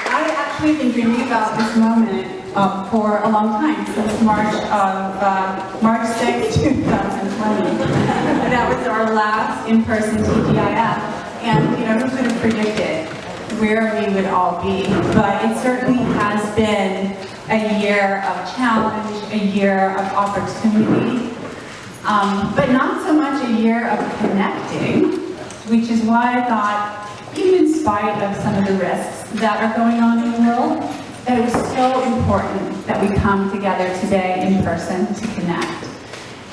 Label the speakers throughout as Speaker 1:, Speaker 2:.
Speaker 1: I've actually been dreaming about this moment for a long time, since March 6, 2020. That was our last in-person TGIF, and who could have predicted where we would all be? But it certainly has been a year of challenge, a year of opportunity, but not so much a year of connecting, which is why I thought, even in spite of some of the risks that are going on in the world, that it was so important that we come together today in person to connect.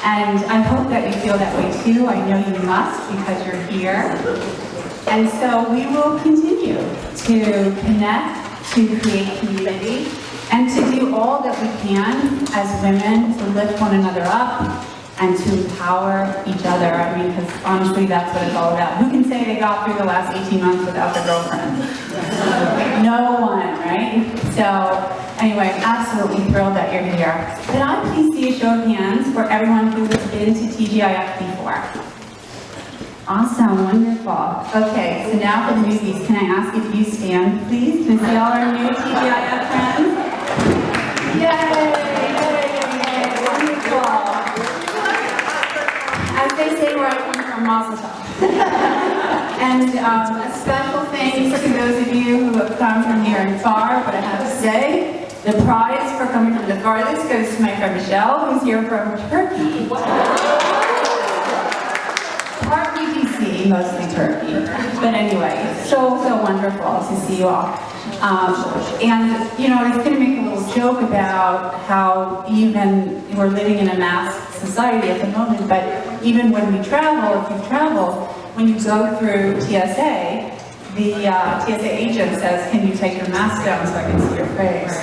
Speaker 1: And I hope that you feel that way too. I know you must, because you're here. And so we will continue to connect, to create community, and to do all that we can as women to lift one another up and to empower each other. I mean, because honestly, that's what it's all about. Who can say they got through the last 18 months without their girlfriend? No one, right? So anyway, I'm absolutely thrilled that you're here. Could I please see a show of hands for everyone who has been to TGIF before? Awesome, wonderful. Okay, so now for the newbies, can I ask if you stand, please? Can I see all our new TGIF friends? Yay! Wonderful. As they say where I come from, Mazel Tov. And a special thanks to those of you who have come from near and far, but I have to say, the prize for coming from the farthest goes to my friend Michelle, who's here from Turkey. Partly DC, mostly Turkey. But anyway, so wonderful to see you all. And I was going to make a little joke about how even we're living in a mass society at the moment, but even when we travel, if you travel, when you go through TSA, the TSA agent says, "Can you take your mask down so I can see your face?"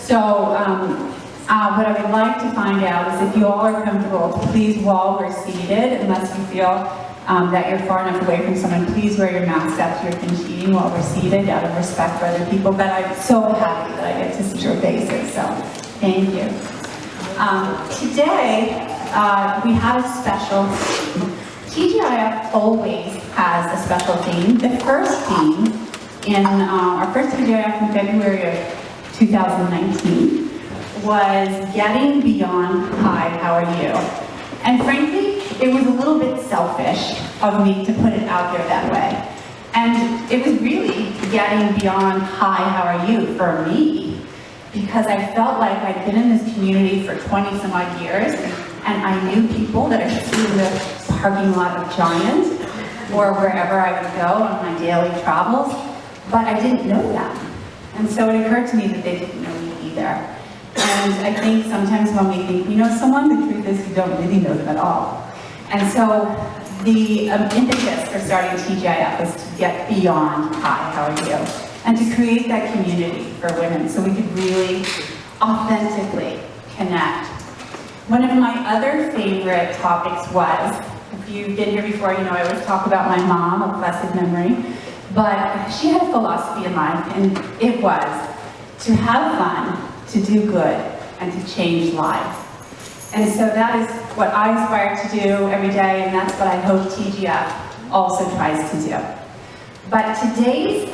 Speaker 1: So what I would like to find out is if you all are comfortable, please, while we're seated, unless you feel that you're far enough away from someone, please wear your mask after you're finished eating while we're seated, out of respect for other people. But I'm so happy that I get to see your faces, so thank you. Today, we have a special theme. TGIF always has a special theme. The first theme in our first TGIF in February of 2019 was Getting Beyond Hi, How Are You? And frankly, it was a little bit selfish of me to put it out there that way. And it was really getting beyond Hi, How Are You for me, because I felt like I'd been in this community for 20 some odd years, and I knew people that I could see in the parking lot of Giant or wherever I would go on my daily travels, but I didn't know them. And so it occurred to me that they didn't know me either. And I think sometimes when we think we know someone, the truth is we don't really know them at all. And so the impetus for starting TGIF was to get beyond Hi, How Are You? And to create that community for women so we could really authentically connect. One of my other favorite topics was, if you've been here before, you know I always talk about my mom, of blessed memory, but she had a philosophy in life, and it was to have fun, to do good, and to change lives. And so that is what I aspire to do every day, and that's what I hope TGF also tries to do. But today's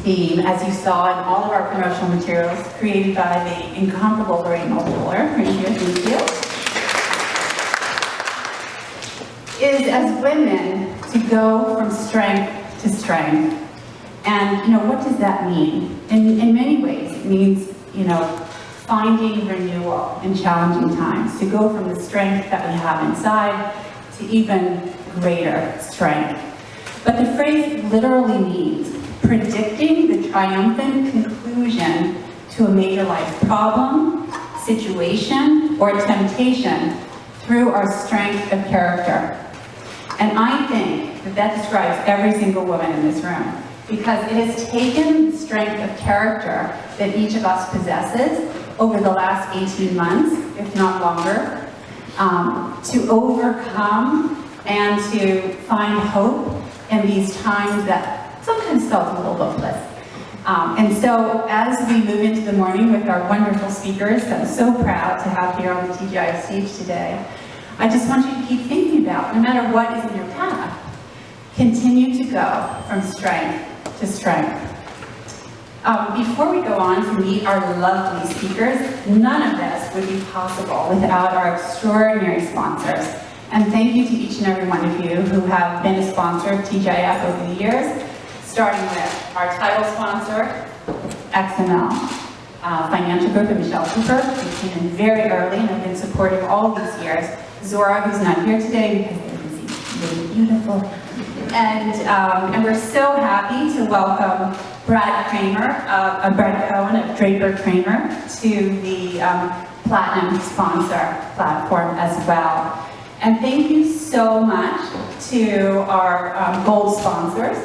Speaker 1: theme, as you saw in all of our promotional materials, created by the incomparable Lorraine Multipolar, right here, thank you, is as women to go from strength to strength. And what does that mean? In many ways, it means finding renewal in challenging times, to go from the strength that we have inside to even greater strength. But the phrase literally means predicting the triumphant conclusion to a major life problem, situation, or temptation through our strength of character. And I think that describes every single woman in this room, because it has taken the strength of character that each of us possesses over the last 18 months, if not longer, to overcome and to find hope in these times that sometimes felt a little hopeless. And so as we move into the morning with our wonderful speakers that I'm so proud to have here on the TGI stage today, I just want you to keep thinking about, no matter what is in your path, continue to go from strength to strength. Before we go on to meet our lovely speakers, none of this would be possible without our extraordinary sponsors. And thank you to each and every one of you who have been a sponsor of TGIF over the years, starting with our title sponsor, XML, Financial Group, and Michelle Cooper, who came in very early and have been supportive all these years. Zora, who's not here today because they're busy, really beautiful. And we're so happy to welcome Brad Cohen of Draper Kramer to the Platinum Sponsor platform as well. And thank you so much to our gold sponsors,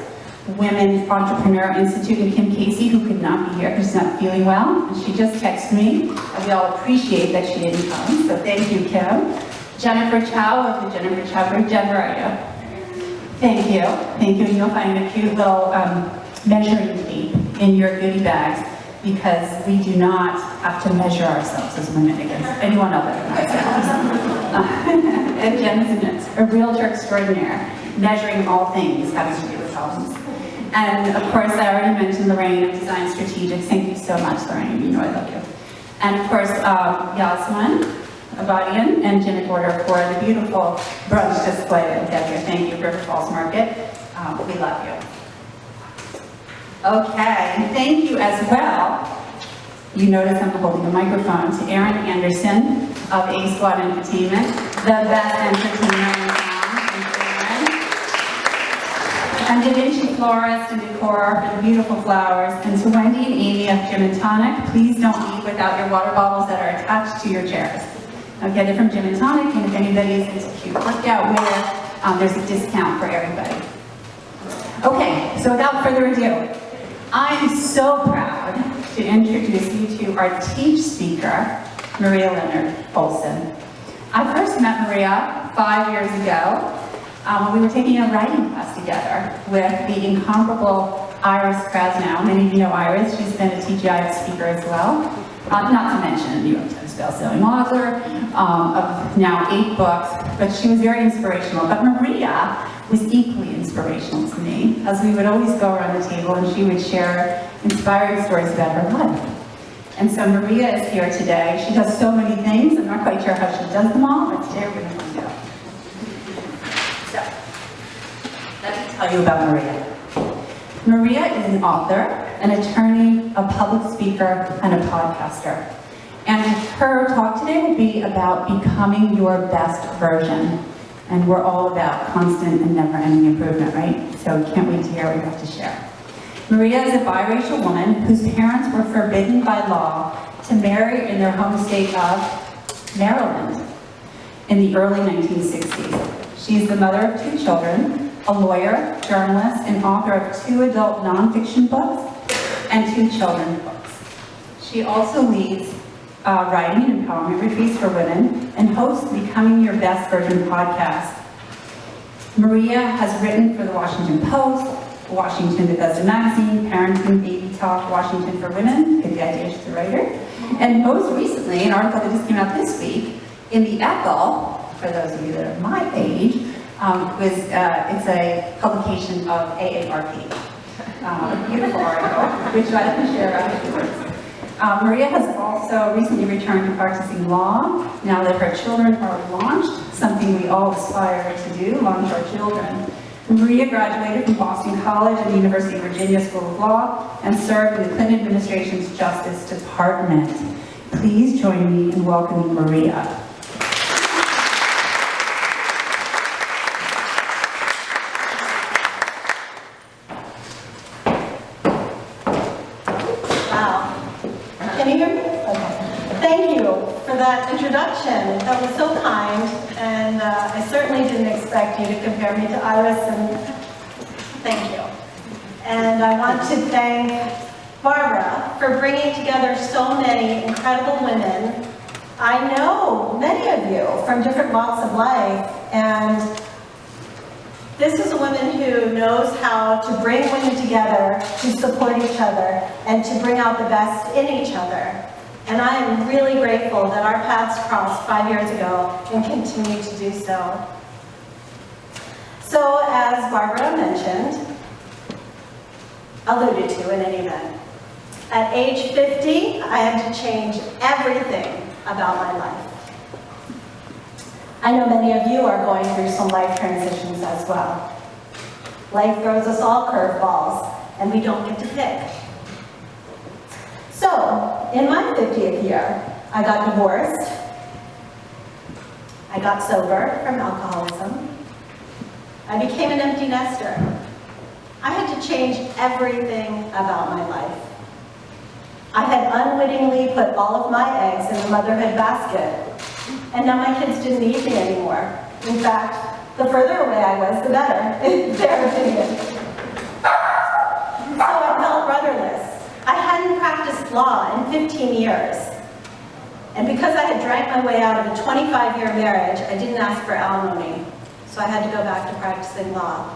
Speaker 1: Women Entrepreneur Institute and Kim Casey, who could not be here because she's not feeling well. And she just texted me, and we all appreciate that she didn't come, so thank you, Kim. Jennifer Chow of the Jennifer Chow Group. Jen, where are you? Thank you. Thank you. And you'll find a cute little measuring tape in your goodie bags, because we do not have to measure ourselves as women against anyone other than ourselves. And Jen is a realtor extraordinaire, measuring all things having to do with homes. And of course, I already mentioned Lorraine of Design Strategics. Thank you so much, Lorraine. You know I love you. And of course, Yasmin Abadian and Jimmy Porter for the beautiful brunch display that we have here. Thank you, River Falls Market. We love you. Okay, and thank you as well. You notice I'm holding a microphone to Aaron Anderson of A Squad Entertainment, the best entertainer in town. And Da Vinci Florist and Decor for the beautiful flowers. And to Wendy and Amy of Gin and Tonic, please don't leave without your water bottles that are attached to your chairs. Now get it from Gin and Tonic, and if anybody is into cute workout wear, there's a discount for everybody. Okay, so without further ado, I'm so proud to introduce you to our teach speaker, Maria Leonard Olson. I first met Maria 5 years ago when we were taking a writing class together with the incomparable Iris Krasnow. Many of you know Iris. She's been a TGIF speaker as well. Not to mention a New York Times bestselling author of now 8 books, but she was very inspirational. But Maria was equally inspirational to me, as we would always go around the table and she would share inspiring stories about her life. And so Maria is here today. She does so many things. I'm not quite sure how she does them all, but today we're going to find out. So, let me tell you about Maria. Maria is an author, an attorney, a public speaker, and a podcaster. And her talk today will be about becoming your best version. And we're all about constant and never-ending improvement, right? So can't wait to hear what you have to share. Maria is a biracial woman whose parents were forbidden by law to marry in their home state of Maryland in the early 1960s. She is the mother of 2 children, a lawyer, journalist, and author of 2 adult nonfiction books and 2 children's books. She also leads writing and empowerment retreats for women and hosts the Becoming Your Best Version podcast. Maria has written for the Washington Post, Washington Bethesda Magazine, Parenting, Baby Talk, Washington for Women, get the idea, she's a writer. And most recently, an article that just came out this week, in the Echo, for those of you that are my age, it's a publication of AARP. A beautiful article, which I can share afterwards. Maria has also recently returned to practicing law, now that her children are launched, something we all aspire to do, launch our children. Maria graduated from Boston College and the University of Virginia School of Law and served in the Clinton administration's Justice Department. Please join me in welcoming Maria.
Speaker 2: Introduction. That was so kind, and I certainly didn't expect you to compare me to Iris, and thank you. And I want to thank Barbara for bringing together so many incredible women. I know many of you from different walks of life, and this is a woman who knows how to bring women together to support each other and to bring out the best in each other. And I am really grateful that our paths crossed 5 years ago and continue to do so. So as Barbara mentioned, alluded to in any event, at age 50, I had to change everything about my life. I know many of you are going through some life transitions as well. Life throws us all curveballs, and we don't get to pick. So, in my 50th year, I got divorced, I got sober from alcoholism, I became an empty nester. I had to change everything about my life. I had unwittingly put all of my eggs in the motherhood basket, and now my kids didn't need me anymore. In fact, the further away I was, the better, in their opinion. So I felt rudderless. I hadn't practiced law in 15 years. And because I had drank my way out of a 25-year marriage, I didn't ask for alimony. So I had to go back to practicing law.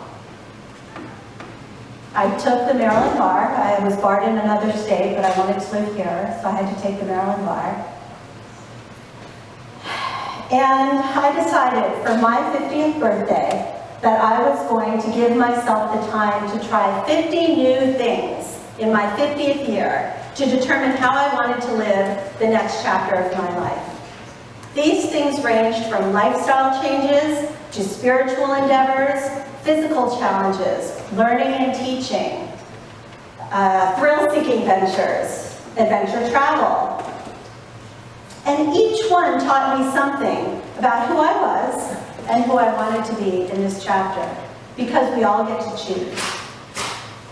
Speaker 2: I took the Maryland bar. I was barred in another state, but I wanted to live here, so I had to take the Maryland bar. And I decided for my 50th birthday that I was going to give myself the time to try 50 new things in my 50th year to determine how I wanted to live the next chapter of my life. These things ranged from lifestyle changes to spiritual endeavors, physical challenges, learning and teaching, thrill-seeking ventures, adventure travel. And each one taught me something about who I was and who I wanted to be in this chapter, because we all get to choose.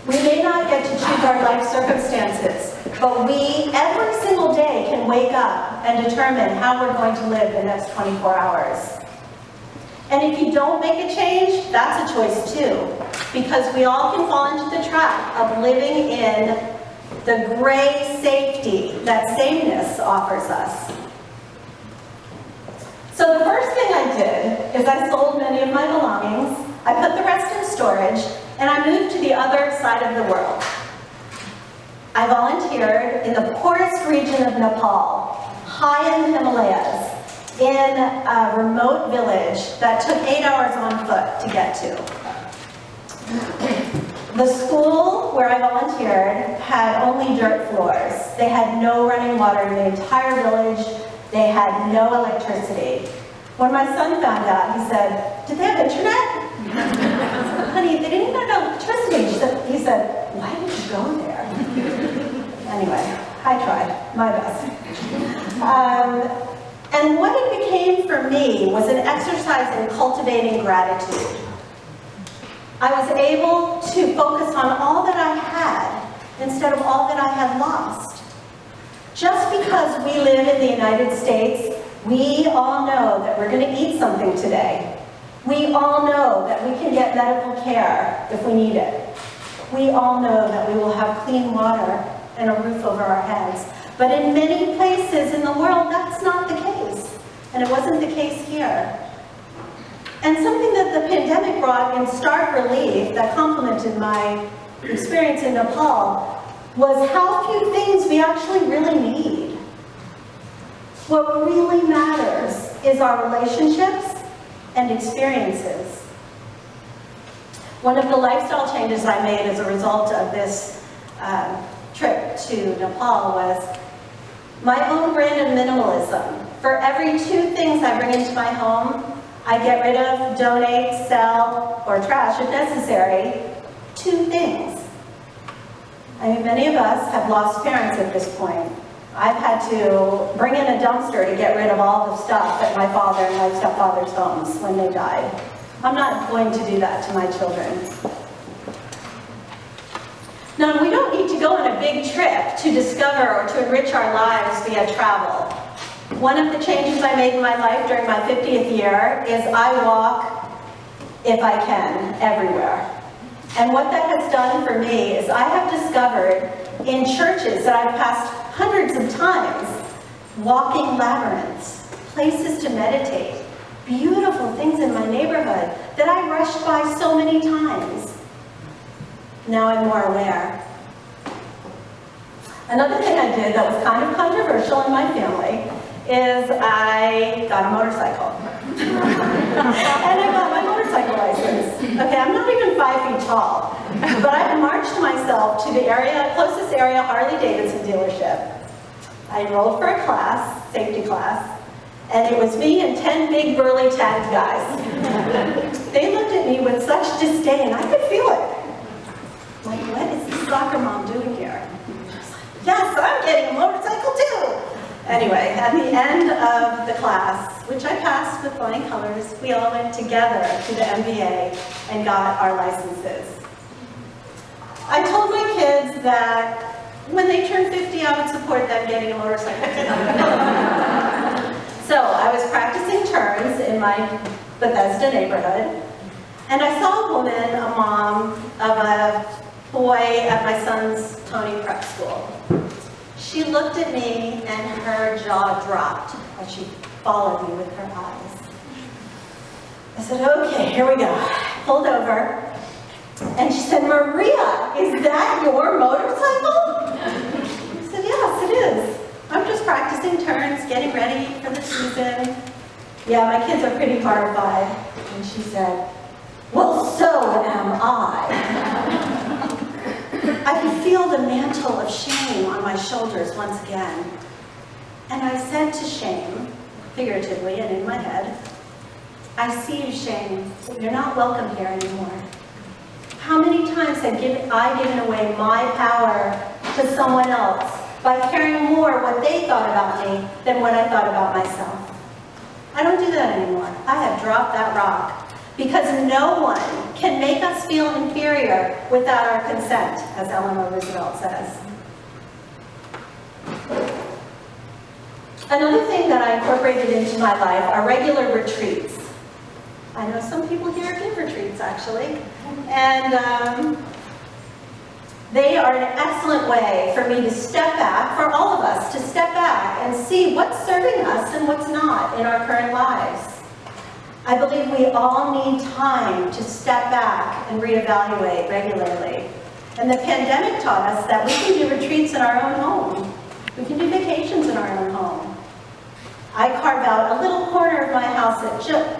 Speaker 2: We may not get to choose our life circumstances, but we, every single day, can wake up and determine how we're going to live the next 24 hours. And if you don't make a change, that's a choice too, because we all can fall into the trap of living in the gray safety that sameness offers us. So the first thing I did is I sold many of my belongings, I put the rest in storage, and I moved to the other side of the world. I volunteered in the poorest region of Nepal, high in the Himalayas, in a remote village that took 8 hours on foot to get to. The school where I volunteered had only dirt floors. They had no running water in the entire village. They had no electricity. When my son found out, he said, "Did they have internet?" I said, "Honey, they didn't even have electricity." He said, "Why did you go there?" Anyway, I tried my best. And what it became for me was an exercise in cultivating gratitude. I was able to focus on all that I had instead of all that I had lost. Just because we live in the United States, we all know that we're going to eat something today. We all know that we can get medical care if we need it. We all know that we will have clean water and a roof over our heads. But in many places in the world, that's not the case. And it wasn't the case here. And something that the pandemic brought in stark relief that complemented my experience in Nepal was how few things we actually really need. What really matters is our relationships and experiences. One of the lifestyle changes I made as a result of this trip to Nepal was my own brand of minimalism. For every 2 things I bring into my home, I get rid of, donate, sell, or trash if necessary, 2 things. I mean, many of us have lost parents at this point. I've had to bring in a dumpster to get rid of all the stuff at my father and my stepfather's homes when they died. I'm not going to do that to my children. Now, we don't need to go on a big trip to discover or to enrich our lives via travel. One of the changes I made in my life during my 50th year is I walk, if I can, everywhere. And what that has done for me is I have discovered in churches that I've passed hundreds of times, walking labyrinths, places to meditate, beautiful things in my neighborhood that I rushed by so many times. Now I'm more aware. Another thing I did that was kind of controversial in my family is I got a motorcycle. And I got my motorcycle motorcycle license. Okay, I'm not even 5 feet tall, but I marched myself to the closest area Harley-Davidson dealership. I enrolled for a class, safety class, and it was me and 10 big burly tagged guys. They looked at me with such disdain, I could feel it. Like, what is this soccer mom doing here? Yes, I'm getting a motorcycle too. Anyway, at the end of the class, which I passed with flying colors, we all went together to the MBA and got our licenses. I told my kids that when they turned 50, I would support them getting a motorcycle too. So I was practicing turns in my Bethesda neighborhood, and I saw a woman, a mom of a boy at my son's Tony Prep School. She looked at me and her jaw dropped as she followed me with her eyes. I said, okay, here we go. I pulled over, and she said, Maria, is that your motorcycle? I said, yes, it is. I'm just practicing turns, getting ready for the season. Yeah, my kids are pretty horrified. And she said, well, so am I. I could feel the mantle of shame on my shoulders once again. And I said to shame, figuratively and in my head, I see you, shame, but you're not welcome here anymore. How many times have I given away my power to someone else by caring more what they thought about me than what I thought about myself? I don't do that anymore. I have dropped that rock. Because no one can make us feel inferior without our consent, as Eleanor Roosevelt says. Another thing that I incorporated into my life are regular retreats. I know some people here give retreats, actually. And they are an excellent way for me to step back, for all of us to step back and see what's serving us and what's not in our current lives. I believe we all need time to step back and reevaluate regularly. And the pandemic taught us that we can do retreats in our own home. We can do vacations in our own home. I carve out a little corner of my house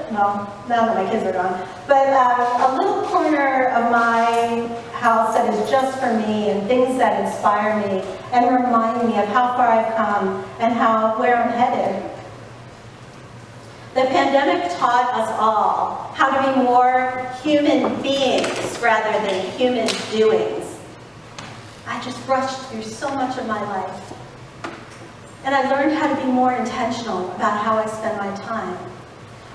Speaker 2: now that my kids are gone, but a little corner of my house that is just for me and things that inspire me and remind me of how far I've come and where I'm headed. The pandemic taught us all how to be more human beings rather than human doings. I just brushed through so much of my life. And I learned how to be more intentional about how I spend my time.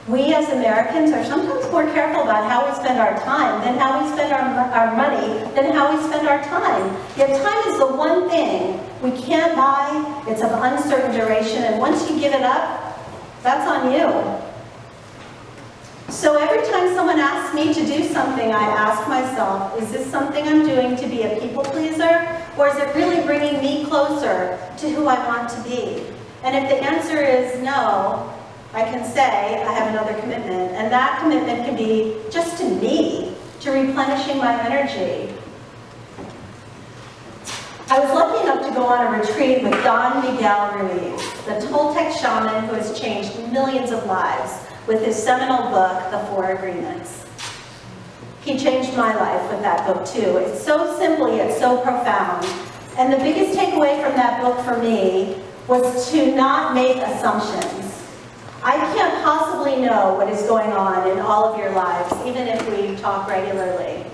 Speaker 2: We as Americans are sometimes more careful about how we spend our time than how we spend our money, than how we spend our time. Yet time is the one thing we can't buy. It's of uncertain duration, and once you give it up, that's on you. So every time someone asks me to do something, I ask myself, is this something I'm doing to be a people pleaser, or is it really bringing me closer to who I want to be? And if the answer is no, I can say I have another commitment, and that commitment can be just to me, to replenishing my energy. I was lucky enough to go on a retreat with Don Miguel Ruiz, the Toltec shaman who has changed millions of lives with his seminal book, The Four Agreements. He changed my life with that book too. It's so simple yet so profound. And the biggest takeaway from that book for me was to not make assumptions. I can't possibly know what is going on in all of your lives, even if we talk regularly.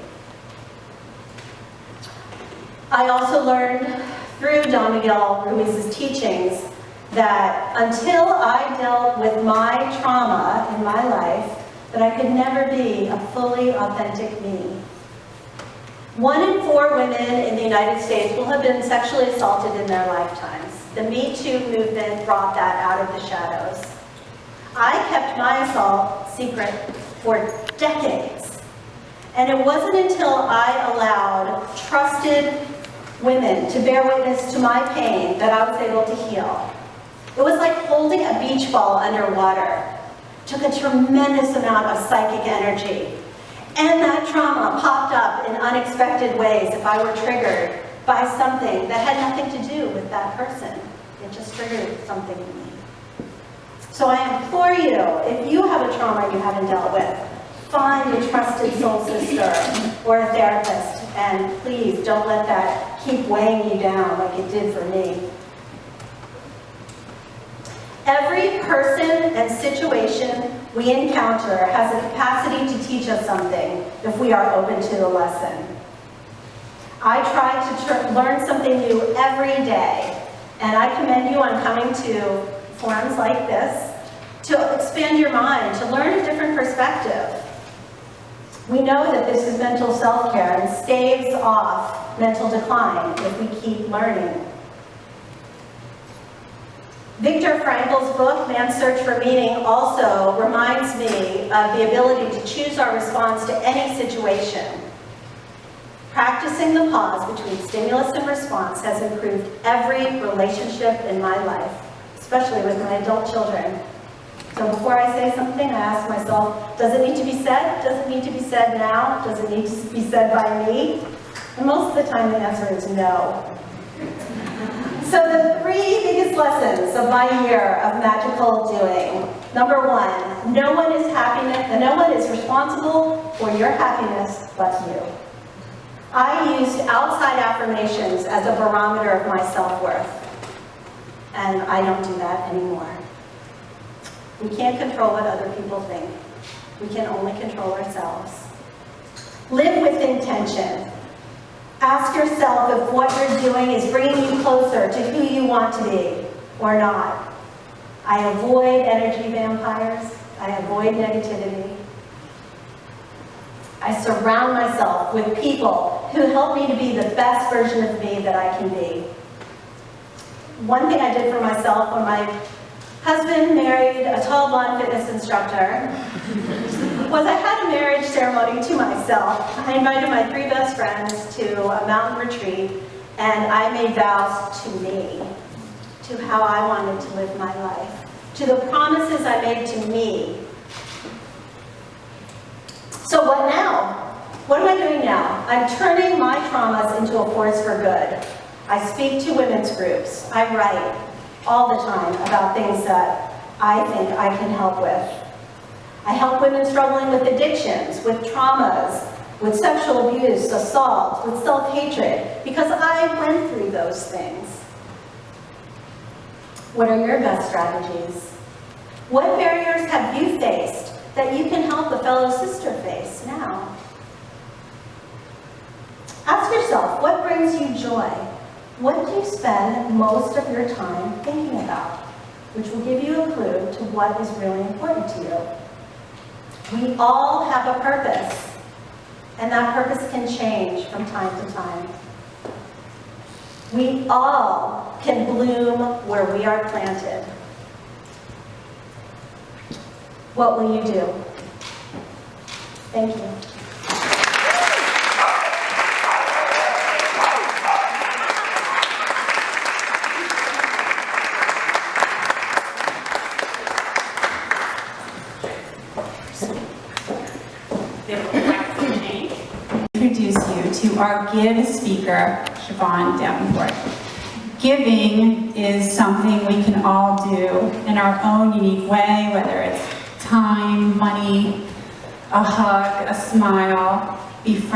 Speaker 2: I also learned through Don Miguel Ruiz's teachings that until I dealt with my trauma in my life, that I could never be a fully authentic me. 1 in 4 women in the United States will have been sexually assaulted in their lifetimes. The Me Too movement brought that out of the shadows. I kept my assault secret for decades. And it wasn't until I allowed trusted women to bear witness to my pain that I was able to heal. It was like holding a beach ball underwater. It took a tremendous amount of psychic energy. And that trauma popped up in unexpected ways if I were triggered by something that had nothing to do with that person. It just triggered something in me. So I implore you, if you have a trauma you haven't dealt with, find a trusted soul sister or a therapist, and please don't let that keep weighing you down like it did for me. Every person and situation we encounter has the capacity to teach us something if we are open to the lesson. I try to learn something new every day, and I commend you on coming to forums like this to expand your mind, to learn a different perspective. We know that this is mental self-care and staves off mental decline if we keep learning. Viktor Frankl's book, Man's Search for Meaning, also reminds me of the ability to choose our response to any situation. Practicing the pause between stimulus and response has improved every relationship in my life, especially with my adult children. So before I say something, I ask myself, does it need to be said? Does it need to be said now? Does it need to be said by me? And most of the time the answer is no. So the three biggest lessons of my year of magical doing. Number one, no one is responsible for your happiness but you. I used outside affirmations as a barometer of my self-worth, and I don't do that anymore. We can't control what other people think. We can only control ourselves. Live with intention. Ask yourself if what you're doing is bringing you closer to who you want to be or not. I avoid energy vampires. I avoid negativity. I surround myself with people who help me to be the best version of me that I can be. One thing I did for myself when my husband married a tall blonde fitness instructor was I had a marriage ceremony to myself. I invited my three best friends to a mountain retreat, and I made vows to me, to how I wanted to live my life, to the promises I made to me. So what now? What am I doing now? I'm turning my traumas into a force for good. I speak to women's groups. I write all the time about things that I think I can help with. I help women struggling with addictions, with traumas, with sexual abuse, assault, with self-hatred, because I went through those things. What are your best strategies? What barriers have you faced that you can help a fellow sister face now? Ask yourself, what brings you joy? What do you spend most of your time thinking about? Which will give you a clue to what is really important to you. We all have a purpose, and that purpose can change from time to time. We all can bloom where we are planted. What will you do? Thank you.
Speaker 1: Introduce you to our Give speaker, Siobhan Davenport. Giving is something we can all do in our own unique way, whether it's time, money, a hug, a smile, be friends.